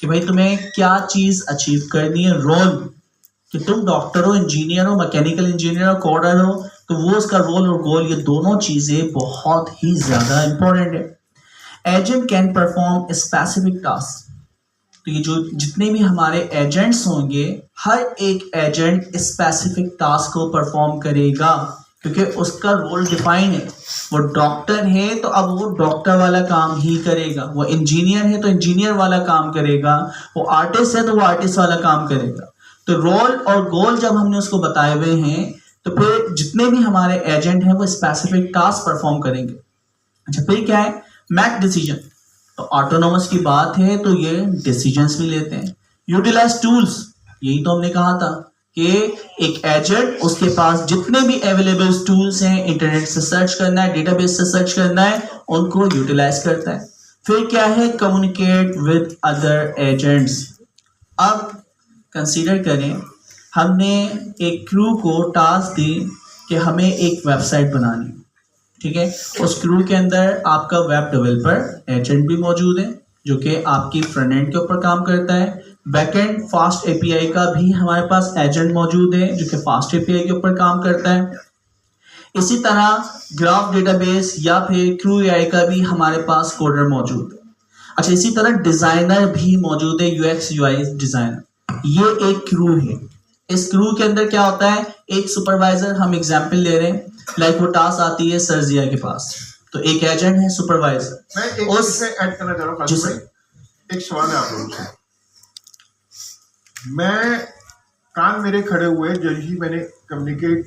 कि भाई तुम्हें क्या चीज अचीव करनी है, रोल, कि तुम डॉक्टर हो, इंजीनियर हो, मैकेनिकल इंजीनियर हो, कोडर हो, तो वो उसका रोल और गोल, ये दोनों चीजें बहुत ही ज्यादा इंपॉर्टेंट है। Agent can perform specific task. तो ये जो जितने भी हमारे एजेंट्स होंगे, हर एक एजेंट स्पेसिफिक टास्क को परफॉर्म करेगा, क्योंकि उसका रोल डिफाइन है। वो डॉक्टर है तो अब वो डॉक्टर वाला काम ही करेगा, वो इंजीनियर है तो इंजीनियर वाला काम करेगा, वो आर्टिस्ट है तो वो आर्टिस्ट वाला काम करेगा। तो रोल और गोल जब हमने उसको बताए हुए हैं, तो फिर जितने भी हमारे एजेंट हैं वो स्पेसिफिक टास्क परफॉर्म करेंगे। अच्छा, फिर क्या है? Mac decision. तो ऑटोनोमस की बात है तो ये डिसीजंस भी लेते हैं। यूटिलाइज टूल्स, यही तो हमने कहा था कि एक एजेंट, उसके पास जितने भी अवेलेबल टूल्स हैं, इंटरनेट से सर्च करना है, डेटाबेस से सर्च करना है, उनको यूटिलाइज करता है। फिर क्या है? Communicate with other agents. अब कंसीडर करें, हमने एक क्रू को टास्क दी कि हमें एक वेबसाइट बनानी है, ठीक है। उस क्रू के अंदर आपका वेब डेवलपर एजेंट भी मौजूद है, जो कि आपकी फ्रंट एंड के ऊपर काम करता है। बैकएंड फास्ट एपीआई का भी हमारे पास एजेंट मौजूद है, जो कि फास्ट एपीआई के ऊपर काम करता है। इसी तरह ग्राफ डेटाबेस या फिर क्रू एआई का भी हमारे पास कोडर मौजूद है। अच्छा, इसी तरह डिजाइनर भी मौजूद है, यूएक्स यूआई डिजाइनर। ये एक क्रू है। इस क्रू के अंदर क्या होता है? एक सुपरवाइजर, हम एग्जांपल ले रहे हैं, लाइक वो टास्क आती है सर्जिया के पास, तो एक एजेंट है सुपरवाइजर। मैं एक इसमें ऐड करना चाह रहा हूँ। एक सवाल है आप लोगों से। मैं कान मेरे खड़े हुए जब ही मैंने कम्युनिकेट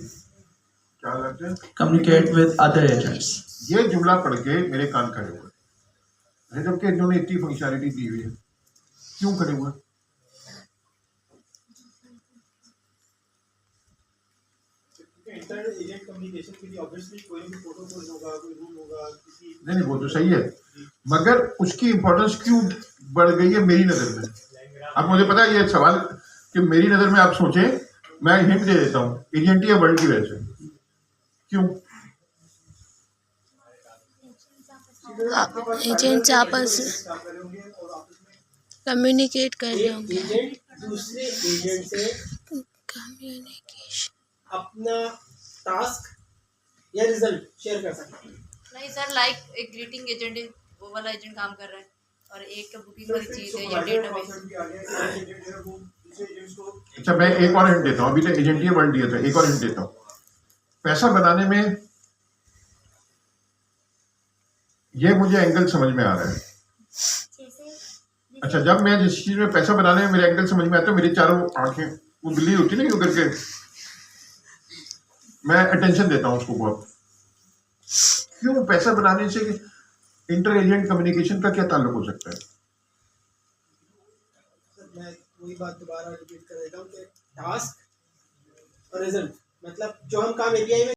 विद अदर एजेंट्स, ये जुमला पढ़ के मेरे कान खड़े हुए, जबकि इन्होंने इतनी फंक्शनैलिटी दी हुई है, क्यों खड़े हुए? नहीं, वो तो सही है, मगर उसकी इंपॉर्टेंस क्यों बढ़ गई है मेरी नजर में? अब मुझे पता है ये सवाल कि मेरी नजर में, आप सोचें, मैं हिंट दे देता हूँ, एजेंट या वर्ल्ड की वजह से। क्यों? एजेंट्स आपस कम्युनिकेट कर रहे होंगे। दूसरे एजेंट से कम्युनिकेशन अपना टास्क या रिजल्ट शेयर कर सकते हैं। नहीं सर, लाइक एक ग्रीटिंग एजेंट है, वो वाला एजेंट काम कर रहा है, और एक बुकिंग वाली चीज है या डेटाबेस। अच्छा, मैं एक और हिंट देता हूँ, अभी तो एजेंट या वर्ल्ड दिया था, एक और हिंट देता हूँ। पैसा बनाने में ये मुझे एंगल समझ में आ रहा है। अच्छा, जब मैं जिस चीज में पैसा बनाने में मेरे एंगल समझ में आता है, मेरी चारों आंखें वो बिल्ली होती नहीं करके, मैं अटेंशन देता हूँ उसको बहुत। क्यों? पैसा बनाने से इंटर एजेंट कम्युनिकेशन का क्या ताल्लुक हो सकता है? मैं वही बात दोबारा रिपीट कर देता हूँ कि टास्क और रिजल्ट, मतलब जो हम काम एपीआई में